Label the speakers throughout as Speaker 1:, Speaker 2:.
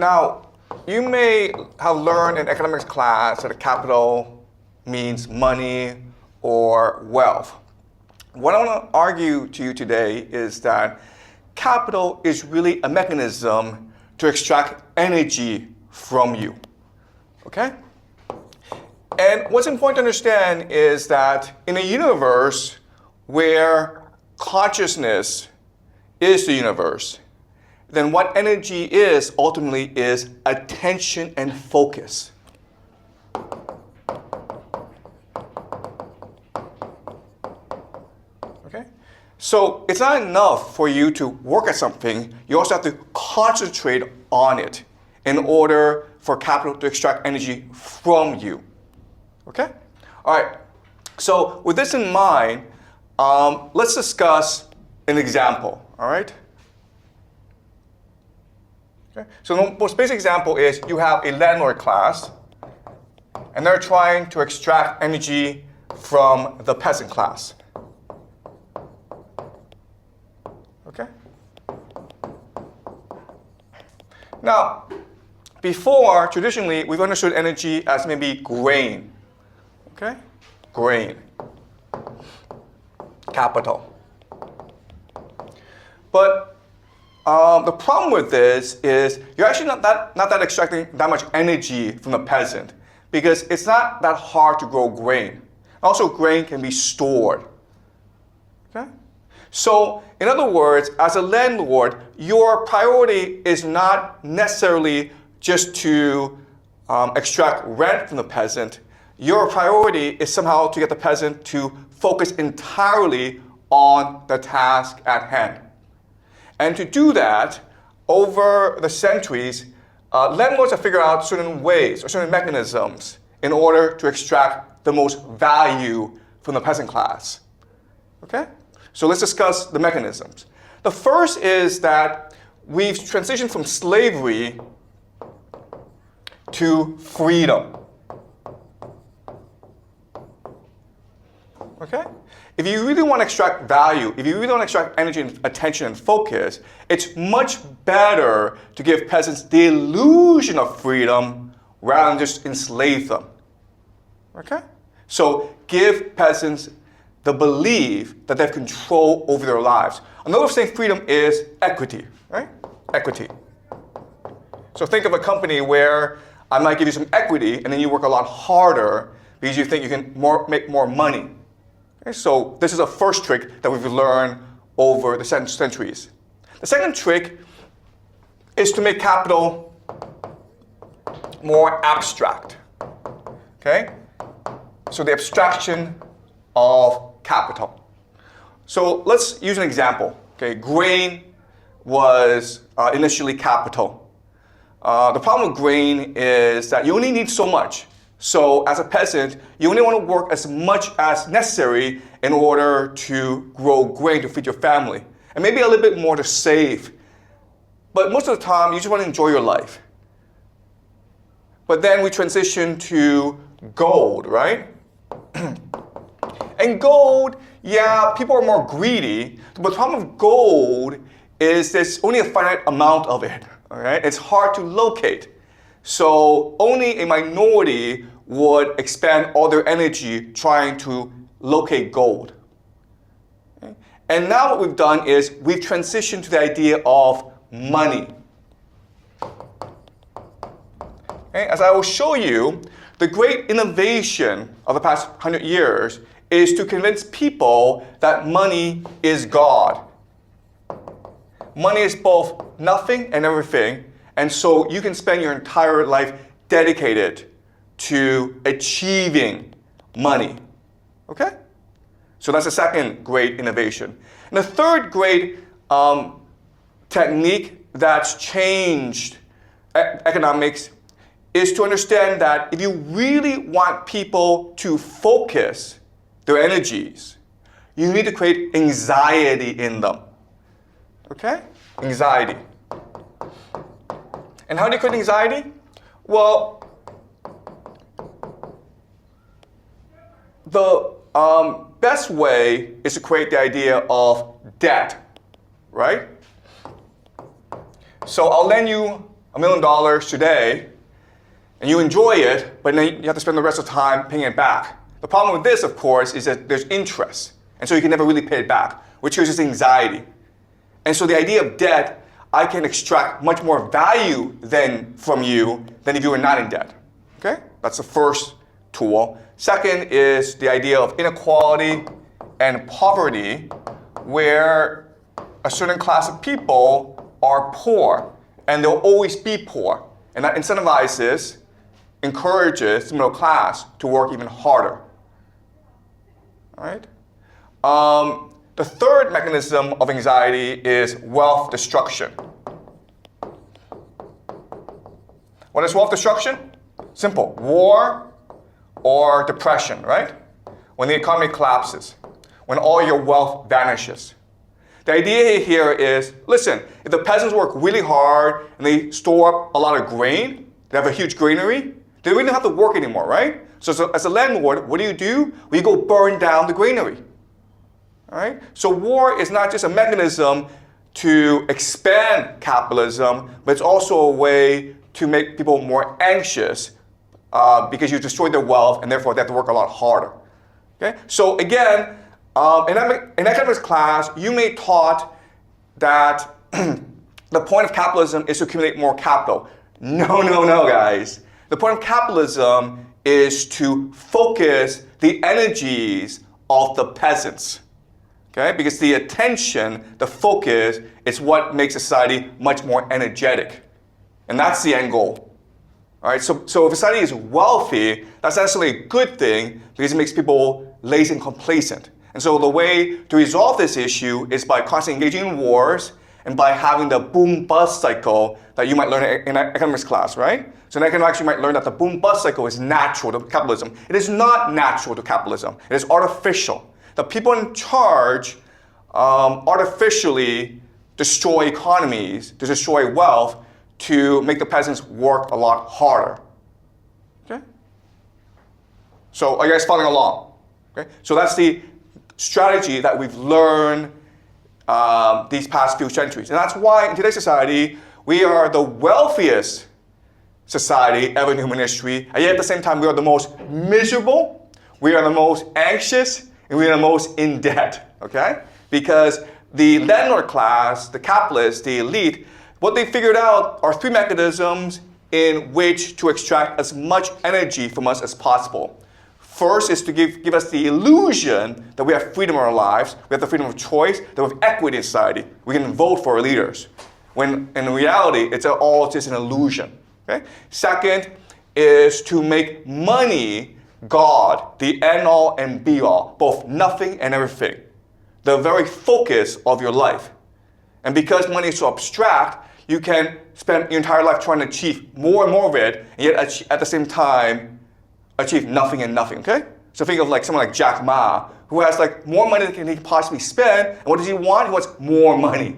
Speaker 1: Now, you may have learned in economics class that capital means money or wealth. What I want to argue to you today is that capital is really a mechanism to extract energy from you. Okay? And what's important to understand is that in a universe where consciousness is the universe, then what energy is ultimately is attention and focus. Okay? So it's not enough for you to work at something, you also have to concentrate on it in order for capital to extract energy from you. Okay? All right. So with this in mind, let's discuss an example. All right? Okay. So the most basic example is you have a landlord class, and they're trying to extract energy from the peasant class. Okay? Now, before, traditionally, we've understood energy as maybe grain. Okay? Grain. Capital. But the problem with this is you're actually not that extracting that much energy from the peasant because it's not that hard to grow grain. Also, grain can be stored. Okay? So, in other words, as a landlord, your priority is not necessarily just to extract rent from the peasant. Your priority is somehow to get the peasant to focus entirely on the task at hand. And to do that, over the centuries, landlords have figured out certain ways or certain mechanisms in order to extract the most value from the peasant class. Okay? So let's discuss the mechanisms. The first is that we've transitioned from slavery to freedom. Okay? If you really want to extract value, if you really want to extract energy and attention and focus, it's much better to give peasants the illusion of freedom rather than just enslave them. Okay? So give peasants the belief that they have control over their lives. Another way of saying freedom is equity, right? Equity. So think of a company where I might give you some equity and then you work a lot harder because you think you can make more money. Okay, so this is a first trick that we've learned over the centuries. The second trick is to make capital more abstract. Okay? So the abstraction of capital. So let's use an example. Okay, grain was initially capital. The problem with grain is that you only need so much. So as a peasant, you only want to work as much as necessary in order to grow grain to feed your family. And maybe a little bit more to save. But most of the time, you just want to enjoy your life. But then we transition to gold, right? And gold, yeah, people are more greedy. But the problem with gold is there's only a finite amount of it. All right? It's hard to locate. So only a minority would expend all their energy trying to locate gold. Okay? And now what we've done is we've transitioned to the idea of money. Okay? As I will show you, the great innovation of the past 100 years is to convince people that money is God. Money is both nothing and everything. And so you can spend your entire life dedicated to achieving money. Okay? So that's the second great innovation. And the third great technique that's changed economics is to understand that if you really want people to focus their energies, you need to create anxiety in them. Okay? Anxiety. And how do you create anxiety? Well, the best way is to create the idea of debt, right? So I'll lend you $1 million today, and you enjoy it, but then you have to spend the rest of the time paying it back. The problem with this, of course, is that there's interest, and so you can never really pay it back, which causes anxiety. And so the idea of debt, I can extract much more value from you than if you were not in debt. Okay? That's the first tool. Second is the idea of inequality and poverty, where a certain class of people are poor, and they'll always be poor. And that incentivizes, encourages the middle class to work even harder. All right? The third mechanism of anxiety is wealth destruction. What is wealth destruction? Simple. War or depression, right? When the economy collapses, when all your wealth vanishes. The idea here is, listen, if the peasants work really hard and they store up a lot of grain, they have a huge granary, they don't even have to work anymore, right? So as a landlord, what do? We go burn down the granary. All right? So war is not just a mechanism to expand capitalism, but it's also a way to make people more anxious because you destroy their wealth and therefore they have to work a lot harder. Okay? So again, in economics class, you may taught that the point of capitalism is to accumulate more capital. No, guys. The point of capitalism is to focus the energies of the peasants. Okay? Because the attention, the focus, is what makes society much more energetic. And that's the end goal. All right? So if society is wealthy, that's actually a good thing because it makes people lazy and complacent. And so the way to resolve this issue is by constantly engaging in wars and by having the boom-bust cycle that you might learn in economics class, right? So in economics, you might learn that the boom-bust cycle is natural to capitalism. It is not natural to capitalism. It is artificial. The people in charge artificially destroy economies, to destroy wealth, to make the peasants work a lot harder. Okay? So are you guys following along? Okay? So that's the strategy that we've learned these past few centuries. And that's why in today's society, we are the wealthiest society ever in human history, and yet at the same time, we are the most miserable, we are the most anxious, and we are the most in debt, okay? Because the landlord class, the capitalists, the elite, what they figured out are three mechanisms in which to extract as much energy from us as possible. First is to give us the illusion that we have freedom in our lives, we have the freedom of choice, that we have equity in society. We can vote for our leaders. When in reality, it's all just an illusion. Okay? Second is to make money God, the end-all and be-all, both nothing and everything, the very focus of your life. And because money is so abstract, you can spend your entire life trying to achieve more and more of it, and yet at the same time, achieve nothing and nothing, okay? So think of like someone like Jack Ma, who has like more money than he can possibly spend, and what does he want? He wants more money,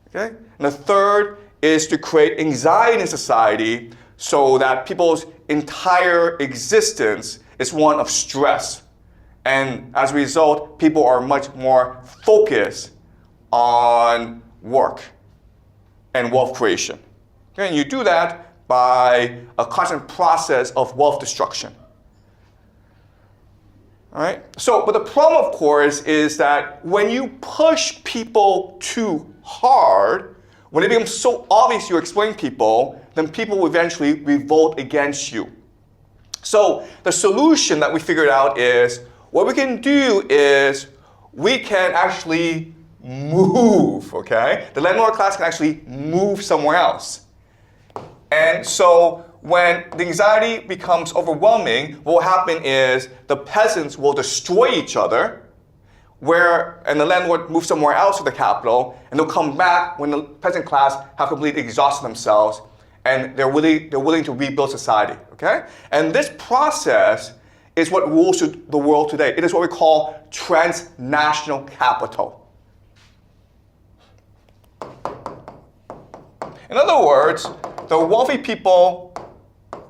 Speaker 1: okay? And the third is to create anxiety in society so that people's entire existence is one of stress. And as a result, people are much more focused on work and wealth creation. Okay? And you do that by a constant process of wealth destruction. All right? So, but the problem, of course, is that when you push people too hard, when it becomes so obvious you're exploiting people, then people will eventually revolt against you. So the solution that we figured out is, what we can do is we can actually move, okay? The landlord class can actually move somewhere else. And so when the anxiety becomes overwhelming, what will happen is the peasants will destroy each other, and the landlord moves somewhere else to the capital, and they'll come back when the peasant class have completely exhausted themselves, and they're willing to rebuild society, okay? And this process is what rules the world today. It is what we call transnational capital. In other words, the wealthy people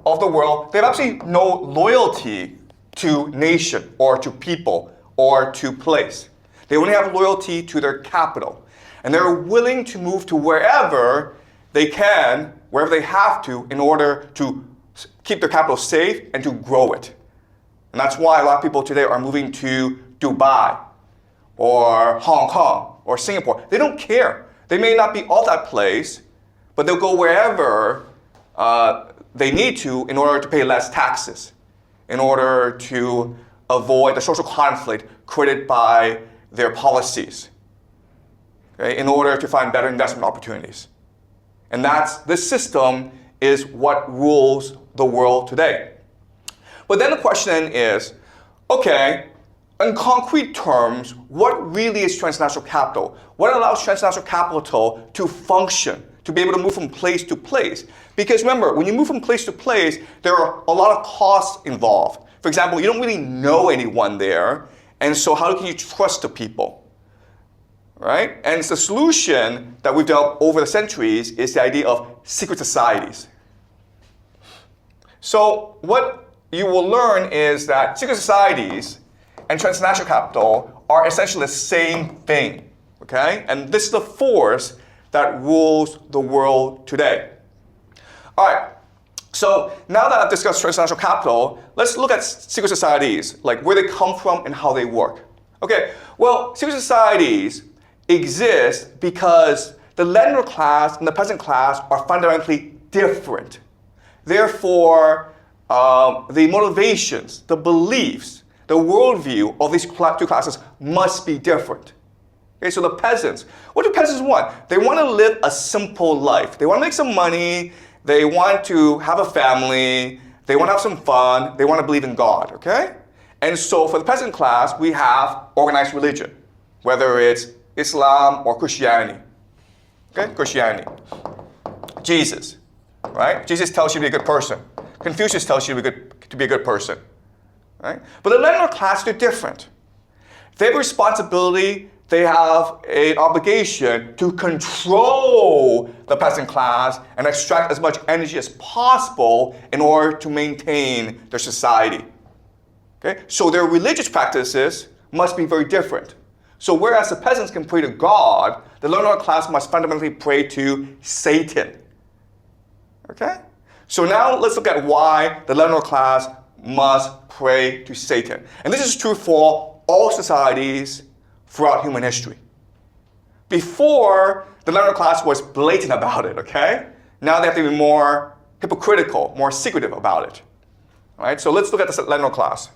Speaker 1: of the world, they have absolutely no loyalty to nation or to people or to place. They only have loyalty to their capital. And they're willing to move to wherever they can wherever they have to in order to keep their capital safe and to grow it. And that's why a lot of people today are moving to Dubai or Hong Kong or Singapore. They don't care. They may not be of that place, but they'll go wherever they need to in order to pay less taxes, in order to avoid the social conflict created by their policies, okay, in order to find better investment opportunities. And this system is what rules the world today. But then the question is, okay, in concrete terms, what really is transnational capital? What allows transnational capital to function, to be able to move from place to place? Because remember, when you move from place to place, there are a lot of costs involved. For example, you don't really know anyone there, and so how can you trust the people? Right? And the solution that we've developed over the centuries is the idea of secret societies. So what you will learn is that secret societies and transnational capital are essentially the same thing. Okay? And this is the force that rules the world today. All right. So now that I've discussed transnational capital, let's look at secret societies, like where they come from and how they work. Okay, well, secret societies exist because the landlord class and the peasant class are fundamentally different. Therefore, the motivations, the beliefs, the worldview of these two classes must be different. Okay, so the peasants, what do peasants want? They want to live a simple life. They want to make some money. They want to have a family. They want to have some fun. They want to believe in God. Okay? And so for the peasant class, we have organized religion, whether it's Islam or Christianity. Okay? Christianity. Jesus. Right? Jesus tells you to be a good person. Confucius tells you to be a good person. Right? But the landlord class, they're different. They have a responsibility, they have an obligation to control the peasant class and extract as much energy as possible in order to maintain their society. Okay? So their religious practices must be very different. So whereas the peasants can pray to God, the landlord class must fundamentally pray to Satan. Okay? So now let's look at why the landlord class must pray to Satan. And this is true for all societies throughout human history. Before, the landlord class was blatant about it, okay? Now they have to be more hypocritical, more secretive about it. All right, so let's look at the landlord class.